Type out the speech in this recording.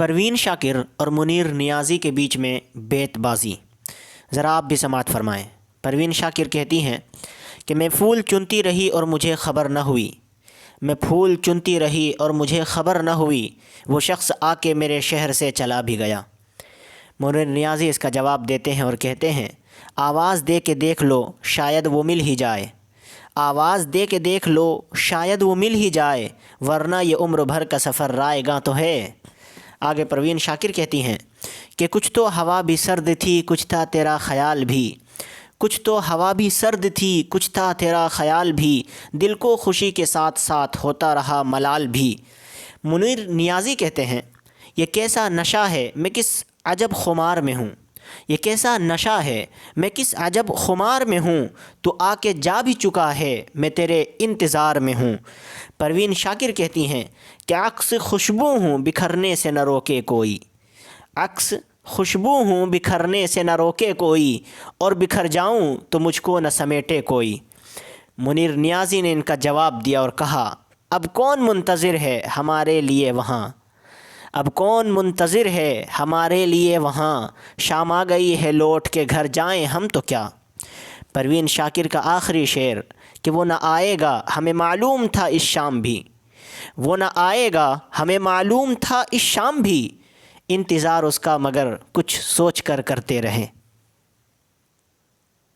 پروین شاکر اور منیر نیازی کے بیچ میں بیت بازی، ذرا آپ بھی سماعت فرمائیں۔ پروین شاکر کہتی ہیں کہ میں پھول چنتی رہی اور مجھے خبر نہ ہوئی، میں پھول چنتی رہی اور مجھے خبر نہ ہوئی، وہ شخص آ کے میرے شہر سے چلا بھی گیا۔ منیر نیازی اس کا جواب دیتے ہیں اور کہتے ہیں، آواز دے کے دیکھ لو شاید وہ مل ہی جائے، آواز دے کے دیکھ لو شاید وہ مل ہی جائے، ورنہ یہ عمر بھر کا سفر رائے گاں تو ہے۔ آگے پروین شاکر کہتی ہیں کہ کچھ تو ہوا بھی سرد تھی کچھ تھا تیرا خیال بھی، کچھ تو ہوا بھی سرد تھی کچھ تھا تیرا خیال بھی، دل کو خوشی کے ساتھ ساتھ ہوتا رہا ملال بھی۔ منیر نیازی کہتے ہیں، یہ کیسا نشہ ہے میں کس عجب خمار میں ہوں، یہ کیسا نشہ ہے میں کس عجب خمار میں ہوں، تو آ کے جا بھی چکا ہے میں تیرے انتظار میں ہوں۔ پروین شاکر کہتی ہیں کہ عکس خوشبو ہوں بکھرنے سے نہ روکے کوئی، عکس خوشبو ہوں بکھرنے سے نہ روکے کوئی، اور بکھر جاؤں تو مجھ کو نہ سمیٹے کوئی۔ منیر نیازی نے ان کا جواب دیا اور کہا، اب کون منتظر ہے ہمارے لیے وہاں، اب کون منتظر ہے ہمارے لیے وہاں، شام آ گئی ہے لوٹ کے گھر جائیں ہم تو کیا۔ پروین شاکر کا آخری شعر کہ وہ نہ آئے گا ہمیں معلوم تھا اس شام بھی، وہ نہ آئے گا ہمیں معلوم تھا اس شام بھی، انتظار اس کا مگر کچھ سوچ کر کرتے رہیں۔